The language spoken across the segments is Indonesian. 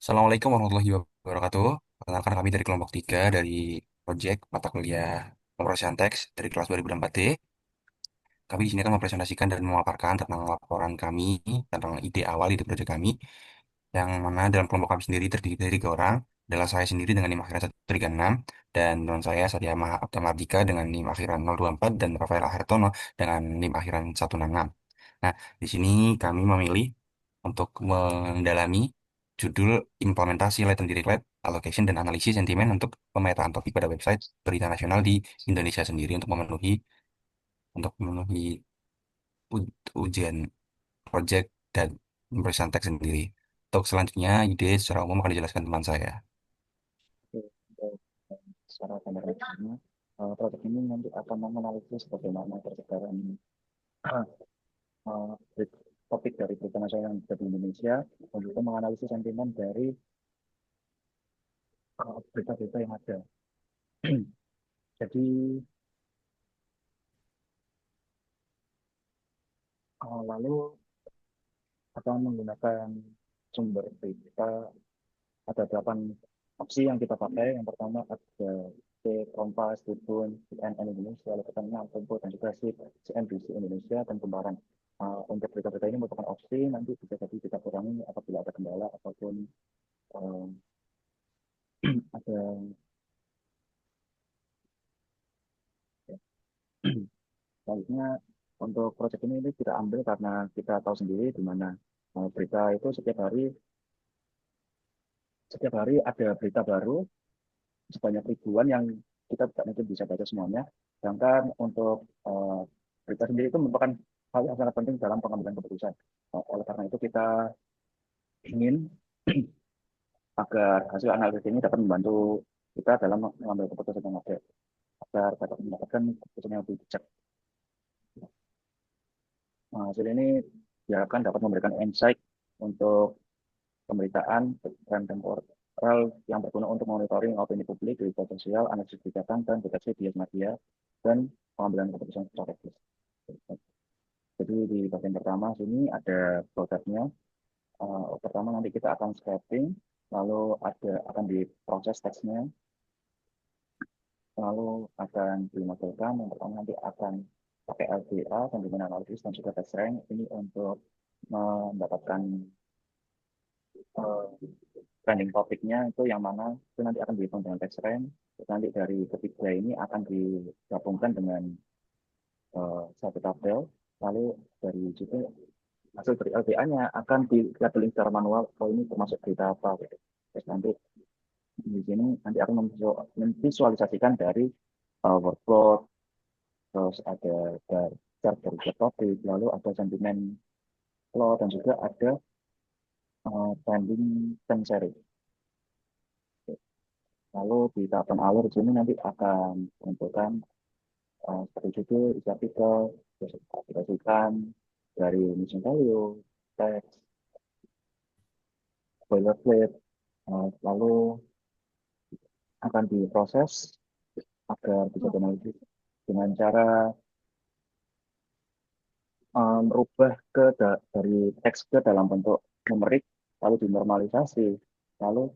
Assalamualaikum warahmatullahi wabarakatuh. Perkenalkan kami dari kelompok 3 dari proyek mata kuliah pemrosesan teks dari kelas 2024D. Kami di sini akan mempresentasikan dan memaparkan tentang laporan kami tentang ide awal ide proyek kami yang mana dalam kelompok kami sendiri terdiri dari 3 orang. Adalah saya sendiri dengan NIM akhiran 136 dan teman saya Satya Mardika dengan NIM akhiran 024 dan Rafael Hartono dengan NIM akhiran 166. Nah, di sini kami memilih untuk mendalami judul implementasi latent direct allocation dan analisis sentimen untuk pemetaan topik pada website berita nasional di Indonesia sendiri untuk memenuhi ujian project dan pemeriksaan teks sendiri. Untuk selanjutnya, ide secara umum akan dijelaskan teman saya. Oke, untuk secara gambarannya, produk ini nanti akan menganalisis bagaimana persebaran eh, topik dari berita nasional yang ada di Indonesia, dan juga menganalisis sentimen dari berita-berita yang ada. Jadi, lalu akan menggunakan sumber berita, ada 8 opsi yang kita pakai. Yang pertama ada C, Kompas, Tribun, CNN Indonesia, lalu Tengah, Tempo, dan juga CNBC Indonesia, dan Kembaran. Untuk berita-berita ini merupakan opsi, nanti bisa jadi kita kurangi apabila ada kendala ataupun uh, ada selanjutnya untuk proyek ini kita ambil karena kita tahu sendiri di mana berita itu setiap hari ada berita baru sebanyak ribuan yang kita tidak mungkin bisa baca semuanya. Sedangkan untuk berita sendiri itu merupakan hal yang sangat penting dalam pengambilan keputusan. Oleh karena itu kita ingin agar hasil analisis ini dapat membantu kita dalam mengambil keputusan yang ada, agar dapat mendapatkan keputusan yang lebih bijak. Hasil ini diharapkan dapat memberikan insight untuk pemberitaan dan temporal yang berguna untuk monitoring opini publik, berita sosial, analisis kebijakan, dan deteksi bias media, dan pengambilan keputusan strategis. Jadi di bagian pertama sini ada produknya. Pertama nanti kita akan scraping, lalu akan diproses teksnya, lalu akan dimasukkan. Yang pertama nanti akan pakai LDA, sentimen analisis, dan juga text rank ini untuk mendapatkan eh, trending topiknya itu yang mana itu nanti akan dihitung dengan text rank. Terus nanti dari ketiga ini akan digabungkan dengan satu tabel, lalu dari situ hasil dari LBA-nya akan di-labeling secara manual, oh ini termasuk berita apa gitu. Terus nanti di sini nanti akan memvisualisasikan dari workload, terus ada chart dari topik, lalu ada sentimen flow, dan juga ada trending time series. Lalu di tahapan alur di sini nanti akan menentukan seperti judul, isi artikel, terus aplikasikan dari mission value, teks, boilerplate, lalu akan diproses agar bisa dianalisis dengan cara merubah dari teks ke dalam bentuk numerik, lalu dinormalisasi, lalu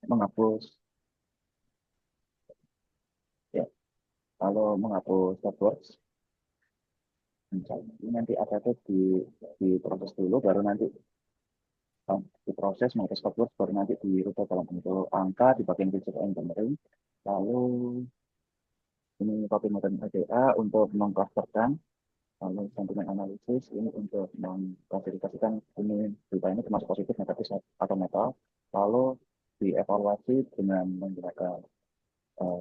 menghapus, ya, lalu menghapus keywords. Ini nanti ada tuh diproses dulu, baru nanti diproses menghapus keywords, baru nanti dirubah dalam bentuk angka di bagian feature engineering, lalu ini copy modern ADA untuk mengclusterkan, lalu sentimen analisis ini untuk mengklasifikasikan ini berita ini termasuk positif, negatif, atau netral, lalu dievaluasi dengan menggunakan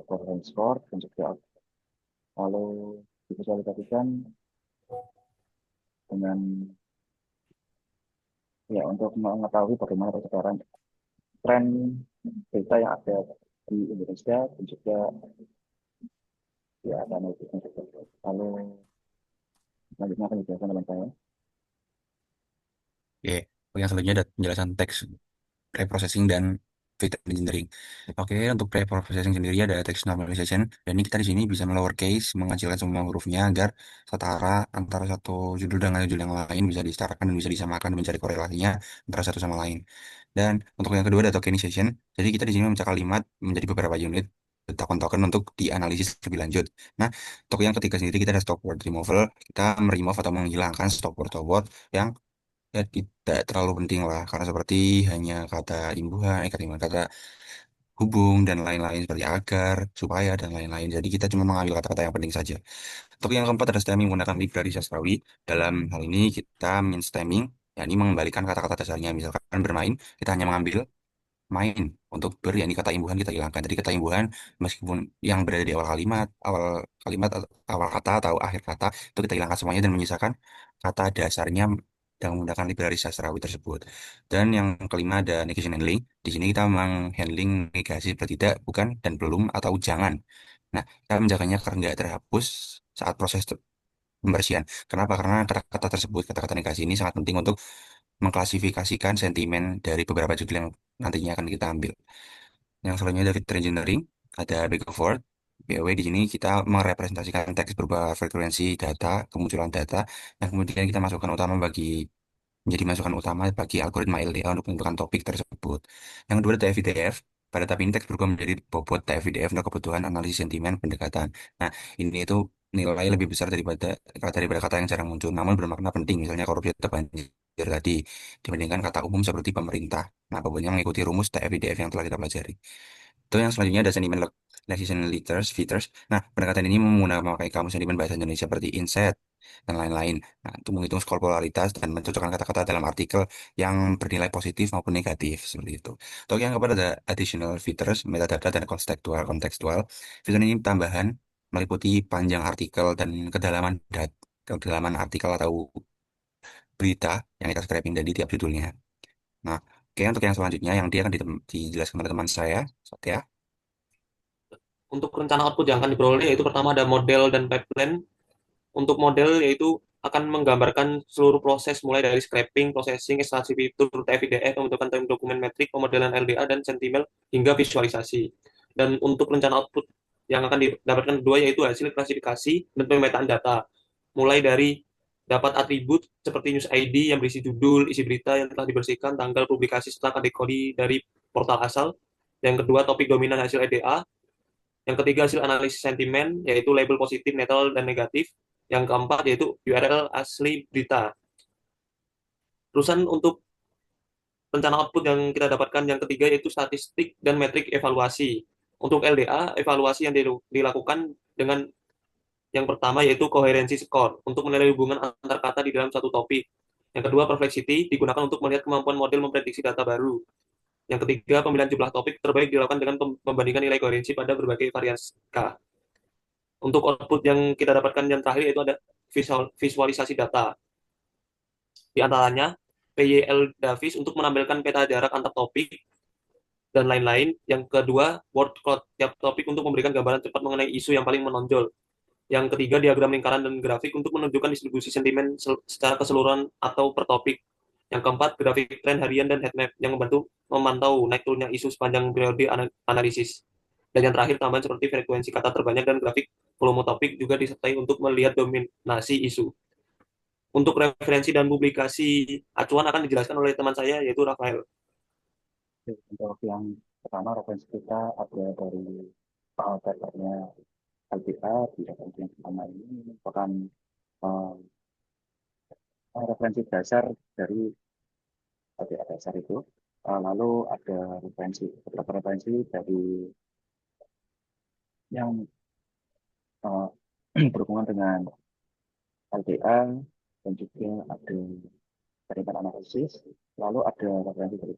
coherence score, dan juga lalu divisualisasikan dengan ya untuk mengetahui bagaimana persebaran tren berita yang ada di Indonesia, dan juga ya ada analisisnya juga. Lalu selanjutnya akan dijelaskan oleh saya. Oke, yang selanjutnya ada penjelasan teks preprocessing dan feature engineering. Oke, untuk preprocessing sendiri ada text normalization. Dan ini kita di sini bisa lowercase, mengecilkan semua hurufnya agar setara antara satu judul dengan judul yang lain bisa disetarakan dan bisa disamakan dan mencari korelasinya antara satu sama lain. Dan untuk yang kedua ada tokenization. Jadi kita di sini memecah kalimat menjadi beberapa unit token-token untuk dianalisis lebih lanjut. Nah, untuk yang ketiga sendiri kita ada stop word removal. Kita meremove atau menghilangkan stop word yang ya tidak terlalu penting lah, karena seperti hanya kata imbuhan, kata hubung dan lain-lain seperti agar, supaya dan lain-lain. Jadi kita cuma mengambil kata-kata yang penting saja. Untuk yang keempat ada stemming menggunakan library sastrawi. Dalam hal ini kita stemming, yakni mengembalikan kata-kata dasarnya. Misalkan bermain, kita hanya mengambil main untuk ber, yakni kata imbuhan kita hilangkan. Jadi kata imbuhan meskipun yang berada di awal kalimat atau awal kata atau akhir kata itu kita hilangkan semuanya dan menyisakan kata dasarnya dengan menggunakan library sastrawi tersebut. Dan yang kelima ada negation handling. Di sini kita menghandling negasi seperti tidak, bukan, dan belum atau jangan. Nah, kita menjaganya agar nggak terhapus saat proses pembersihan. Kenapa? Karena kata-kata tersebut, kata-kata negasi ini sangat penting untuk mengklasifikasikan sentimen dari beberapa judul yang nantinya akan kita ambil. Yang selanjutnya dari feature engineering, ada bag of word. BOW di sini kita merepresentasikan teks berupa frekuensi data, kemunculan data, yang kemudian kita masukkan utama bagi menjadi masukan utama bagi algoritma LDA untuk menentukan topik tersebut. Yang kedua ada TF-IDF. Pada tahap ini teks berubah menjadi bobot TF-IDF untuk kebutuhan analisis sentimen pendekatan. Nah, ini itu nilai lebih besar daripada kata yang jarang muncul, namun bermakna penting, misalnya korupsi atau banjir tadi, dibandingkan kata umum seperti pemerintah. Nah, bobotnya mengikuti rumus TF-IDF yang telah kita pelajari. Itu yang selanjutnya ada sentimen lexical features. Nah, pendekatan ini memakai kamus sentimen bahasa Indonesia seperti inset dan lain-lain. Nah, untuk menghitung skor polaritas dan mencocokkan kata-kata dalam artikel yang bernilai positif maupun negatif seperti itu. Untuk yang keempat ada additional features, metadata dan kontekstual. Fitur ini tambahan meliputi panjang artikel dan kedalaman artikel atau berita yang kita scraping dari tiap judulnya. Nah, oke, untuk yang selanjutnya yang dia akan dijelaskan oleh teman saya, Satya. Untuk rencana output yang akan diperoleh yaitu pertama ada model dan pipeline. Untuk model yaitu akan menggambarkan seluruh proses mulai dari scraping, processing, ekstraksi fitur, TF-IDF, pembentukan dokumen metrik, pemodelan LDA, dan sentimen hingga visualisasi. Dan untuk rencana output yang akan didapatkan kedua yaitu hasil klasifikasi dan pemetaan data. Mulai dari dapat atribut seperti news ID yang berisi judul, isi berita yang telah dibersihkan, tanggal publikasi serta kategori dari portal asal. Yang kedua topik dominan hasil EDA, yang ketiga hasil analisis sentimen, yaitu label positif, netral, dan negatif. Yang keempat yaitu URL asli berita. Terusan untuk rencana output yang kita dapatkan yang ketiga yaitu statistik dan metrik evaluasi. Untuk LDA, evaluasi yang dilakukan dengan yang pertama yaitu koherensi skor untuk menilai hubungan antar kata di dalam satu topik. Yang kedua, perplexity digunakan untuk melihat kemampuan model memprediksi data baru. Yang ketiga, pemilihan jumlah topik terbaik dilakukan dengan membandingkan nilai koherensi pada berbagai variasi K. Untuk output yang kita dapatkan yang terakhir itu ada visualisasi data. Di antaranya, PYL Davis untuk menampilkan peta jarak antar topik dan lain-lain. Yang kedua, word cloud tiap topik untuk memberikan gambaran cepat mengenai isu yang paling menonjol. Yang ketiga, diagram lingkaran dan grafik untuk menunjukkan distribusi sentimen secara keseluruhan atau per topik. Yang keempat, grafik tren harian dan headmap yang membantu memantau naik turunnya isu sepanjang periode analisis. Dan yang terakhir, tambahan seperti frekuensi kata terbanyak dan grafik volume topik juga disertai untuk melihat dominasi isu. Untuk referensi dan publikasi acuan akan dijelaskan oleh teman saya, yaitu Rafael. Untuk yang pertama referensi kita ada dari papernya LPA di referensi yang pertama ini merupakan eh, referensi dasar dari LPA dasar itu. Lalu ada beberapa referensi dari yang eh, berhubungan dengan LPA dan juga ada jaringan analisis. Lalu ada referensi dari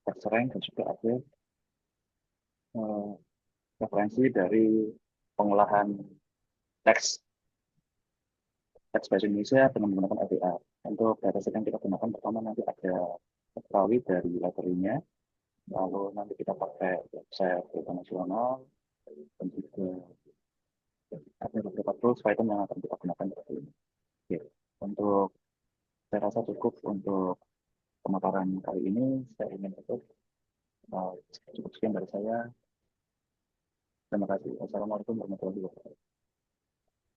TextRank dan juga ada eh, referensi dari pengolahan teks teks bahasa Indonesia dengan menggunakan LPA. Untuk dataset yang kita gunakan pertama nanti ada Austrawi dari library-nya, lalu nanti kita pakai website data nasional dan juga ada beberapa tools Python yang akan kita gunakan seperti ini. Oke. Untuk saya rasa cukup untuk pemaparan kali ini. Saya ingin tutup. Cukup sekian dari saya. Terima kasih. Wassalamualaikum warahmatullahi wabarakatuh.